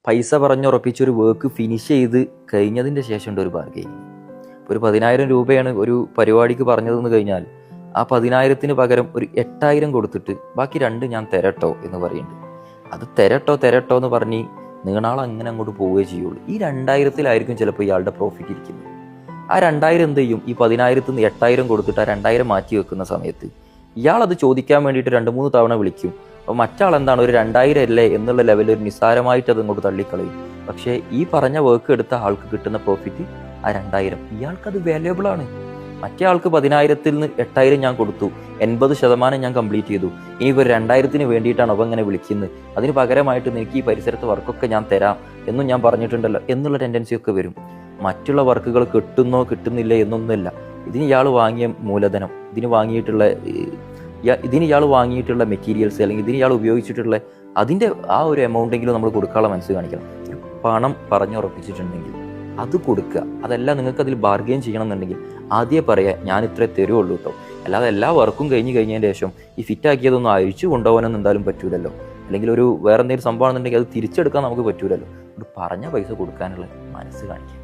പൈസ പറഞ്ഞുറപ്പിച്ചൊരു work finish ചെയ്ത് കഴിഞ്ഞതിൻ്റെ ശേഷമുണ്ട് ഒരു ബാർഗെയിനിങ്. ഒരു 10,000 രൂപയാണ് ഒരു പരിപാടിക്ക് പറഞ്ഞതെന്ന് കഴിഞ്ഞാൽ ആ 10,000-ന് പകരം ഒരു 8,000 കൊടുത്തിട്ട് ബാക്കി 2 ഞാൻ തരട്ടോ എന്ന് പറയുന്നുണ്ട്. അത് തരട്ടോ എന്ന് പറഞ്ഞ് നീണാൾ അങ്ങനെ അങ്ങോട്ട് പോവുകയേ ചെയ്യുള്ളൂ. ഈ 2,000-ലായിരിക്കും ചിലപ്പോൾ ഇയാളുടെ പ്രോഫിറ്റ് ഇരിക്കുന്നത്. ആ 2,000 എന്ത് ചെയ്യും? ഈ 10,000-ന് 8,000 കൊടുത്തിട്ട് ആ 2,000 മാറ്റി വെക്കുന്ന സമയത്ത് ഇയാളത് ചോദിക്കാൻ വേണ്ടിയിട്ട് 2-3 തവണ വിളിക്കും. അപ്പോൾ മറ്റാൾ എന്താണ് ഒരു 2,000 അല്ലേ എന്നുള്ള ലെവലിൽ ഒരു നിസ്സാരമായിട്ട് അത് അങ്ങോട്ട് തള്ളിക്കളയും. പക്ഷേ ഈ പറഞ്ഞ വർക്ക് എടുത്ത ആൾക്ക് കിട്ടുന്ന പ്രോഫിറ്റ് ആ 2,000. ഇയാൾക്കത് വാല്യുബിൾ ആണ്. മറ്റേ ആൾക്ക് 10,000-ന് 8,000 ഞാൻ കൊടുത്തു, 80% ഞാൻ കംപ്ലീറ്റ് ചെയ്തു. ഇനി ഒരു 2,000-ന് വേണ്ടിയിട്ടാണ് അവ ഇങ്ങനെ വിളിക്കുന്നത്, അതിന് പകരമായിട്ട് എനിക്ക് ഈ പരിസരത്ത് വർക്കൊക്കെ ഞാൻ തരാം എന്നും ഞാൻ പറഞ്ഞിട്ടുണ്ടല്ലോ എന്നുള്ള ടെൻഡൻസിയൊക്കെ വരും. മറ്റുള്ള വർക്കുകൾ കിട്ടുന്നോ കിട്ടുന്നില്ല എന്നൊന്നുമില്ല. ഇതിന് ഇയാൾ വാങ്ങിയ മൂലധനം, ഇതിന് ഇയാൾ വാങ്ങിയിട്ടുള്ള മെറ്റീരിയൽസ് അല്ലെങ്കിൽ ഇതിന് ഇയാൾ ഉപയോഗിച്ചിട്ടുള്ള അതിൻ്റെ ആ ഒരു എമൗണ്ടെങ്കിലും നമ്മൾ കൊടുക്കാനുള്ള മനസ്സ് കാണിക്കണം. പണം പറഞ്ഞുറപ്പിച്ചിട്ടുണ്ടെങ്കിൽ അത് കൊടുക്കുക. അതല്ല നിങ്ങൾക്ക് അതിൽ ബാർഗെയിൻ ചെയ്യണം എന്നുണ്ടെങ്കിൽ ആദ്യം പറയാം ഞാൻ ഇത്രേ തരുള്ളൂ കേട്ടോ. അല്ലാതെ എല്ലാ വർക്കും കഴിഞ്ഞതിന് ശേഷം ഈ ഫിറ്റാക്കിയതൊന്നും അഴിച്ചു കൊണ്ടുപോകാനൊന്നും എന്തായാലും പറ്റൂലല്ലോ. അല്ലെങ്കിൽ ഒരു വേറെ എന്തെങ്കിലും സംഭവം ആണെന്നുണ്ടെങ്കിൽ അത് തിരിച്ചെടുക്കാൻ നമുക്ക് പറ്റൂലല്ലോ. പറഞ്ഞ പൈസ കൊടുക്കാനുള്ള മനസ്സ് കാണിക്കുക.